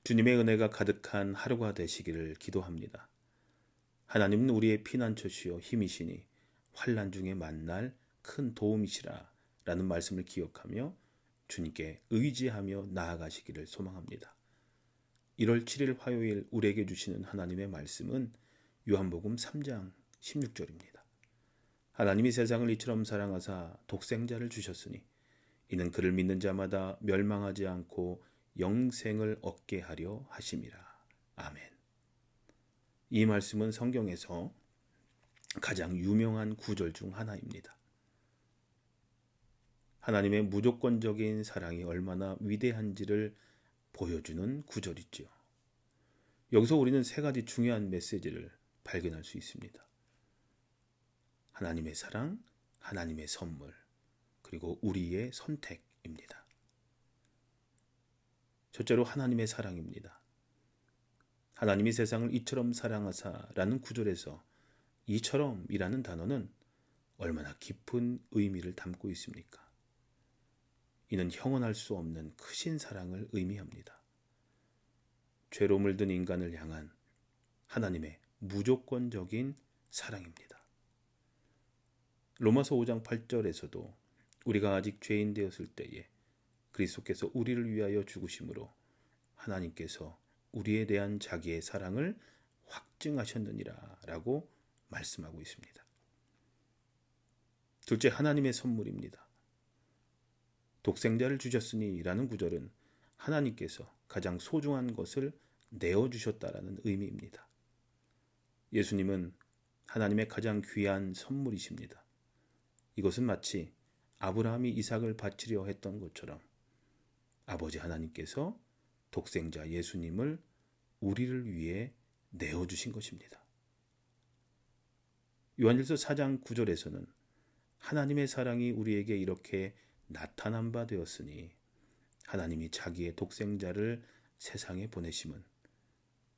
주님의 은혜가 가득한 하루가 되시기를 기도합니다. 하나님은 우리의 피난처시요 힘이시니 환난 중에 만날 큰 도움이시라 라는 말씀을 기억하며 주님께 의지하며 나아가시기를 소망합니다. 1월 7일 화요일 우리에게 주시는 하나님의 말씀은 요한복음 3장 16절입니다. 하나님이 세상을 이처럼 사랑하사 독생자를 주셨으니 이는 그를 믿는 자마다 멸망하지 않고 영생을 얻게 하려 하심이라. 아멘. 이 말씀은 성경에서 가장 유명한 구절 중 하나입니다. 하나님의 무조건적인 사랑이 얼마나 위대한지를 보여주는 구절이지요. 여기서 우리는 세 가지 중요한 메시지를 발견할 수 있습니다. 하나님의 사랑, 하나님의 선물, 그리고 우리의 선택입니다. 첫째로 하나님의 사랑입니다. 하나님이 세상을 이처럼 사랑하사라는 구절에서 이처럼이라는 단어는 얼마나 깊은 의미를 담고 있습니까? 이는 형언할 수 없는 크신 사랑을 의미합니다. 죄로 물든 인간을 향한 하나님의 무조건적인 사랑입니다. 로마서 5장 8절에서도 우리가 아직 죄인 되었을 때에 그리스도께서 우리를 위하여 죽으심으로 하나님께서 우리에 대한 자기의 사랑을 확증하셨느니라 라고 말씀하고 있습니다. 둘째, 하나님의 선물입니다. 독생자를 주셨으니 라는 구절은 하나님께서 가장 소중한 것을 내어주셨다라는 의미입니다. 예수님은 하나님의 가장 귀한 선물이십니다. 이것은 마치 아브라함이 이삭을 바치려 했던 것처럼 아버지 하나님께서 독생자 예수님을 우리를 위해 내어주신 것입니다. 요한일서 4장 9절에서는 하나님의 사랑이 우리에게 이렇게 나타난 바 되었으니 하나님이 자기의 독생자를 세상에 보내심은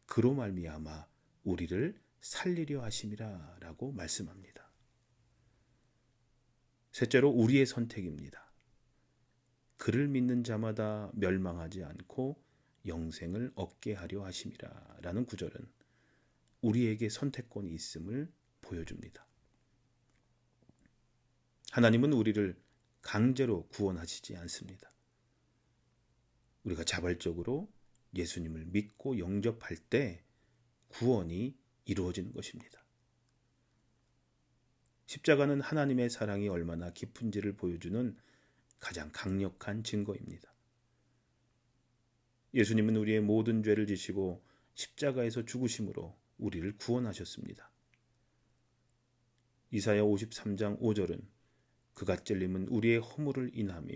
그로 말미암아 우리를 살리려 하심이라 라고 말씀합니다. 셋째로 우리의 선택입니다. 그를 믿는 자마다 멸망하지 않고 영생을 얻게 하려 하심이라 라는 구절은 우리에게 선택권이 있음을 보여줍니다. 하나님은 우리를 강제로 구원하시지 않습니다. 우리가 자발적으로 예수님을 믿고 영접할 때 구원이 이루어지는 것입니다. 십자가는 하나님의 사랑이 얼마나 깊은지를 보여주는 가장 강력한 증거입니다. 예수님은 우리의 모든 죄를 지시고 십자가에서 죽으심으로 우리를 구원하셨습니다. 이사야 53장 5절은 그가 찔림은 우리의 허물을 인하며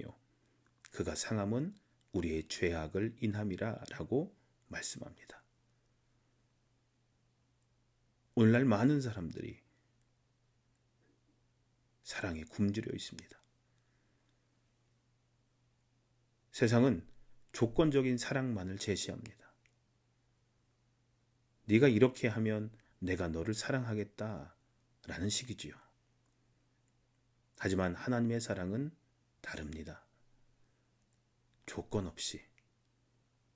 그가 상함은 우리의 죄악을 인함이라 라고 말씀합니다. 오늘날 많은 사람들이 사랑에 굶주려 있습니다. 세상은 조건적인 사랑만을 제시합니다. 네가 이렇게 하면 내가 너를 사랑하겠다 라는 식이지요. 하지만 하나님의 사랑은 다릅니다. 조건 없이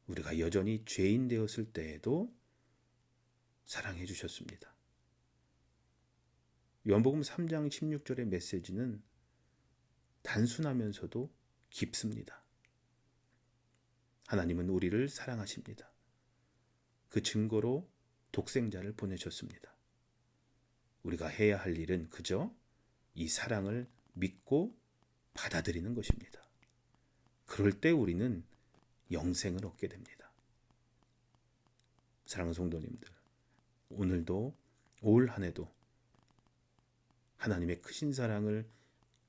우리가 여전히 죄인 되었을 때에도 사랑해 주셨습니다. 요한복음 3장 16절의 메시지는 단순하면서도 깊습니다. 하나님은 우리를 사랑하십니다. 그 증거로 독생자를 보내셨습니다. 우리가 해야 할 일은 그저 이 사랑을 믿고 받아들이는 것입니다. 그럴 때 우리는 영생을 얻게 됩니다. 사랑하는 성도님들, 오늘도 올 한 해도 하나님의 크신 사랑을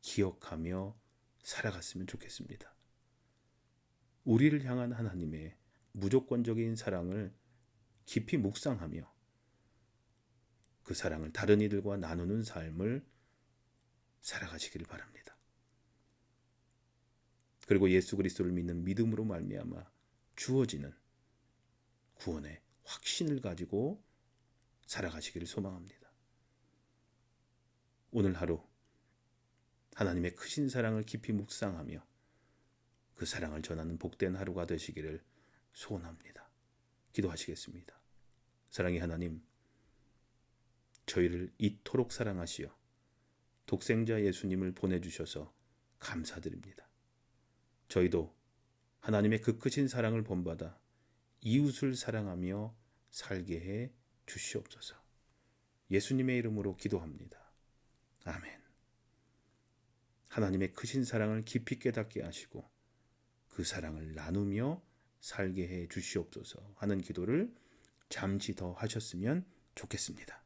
기억하며 살아갔으면 좋겠습니다. 우리를 향한 하나님의 무조건적인 사랑을 깊이 묵상하며 그 사랑을 다른 이들과 나누는 삶을 살아가시길 바랍니다. 그리고 예수 그리스도를 믿는 믿음으로 말미암아 주어지는 구원의 확신을 가지고 살아가시기를 소망합니다. 오늘 하루 하나님의 크신 사랑을 깊이 묵상하며 그 사랑을 전하는 복된 하루가 되시기를 소원합니다. 기도하시겠습니다. 사랑의 하나님, 저희를 이토록 사랑하시어 독생자 예수님을 보내주셔서 감사드립니다. 저희도 하나님의 그 크신 사랑을 본받아 이웃을 사랑하며 살게 해 주시옵소서. 예수님의 이름으로 기도합니다. 아멘. 하나님의 크신 사랑을 깊이 깨닫게 하시고 그 사랑을 나누며 살게 해 주시옵소서 하는 기도를 잠시 더 하셨으면 좋겠습니다.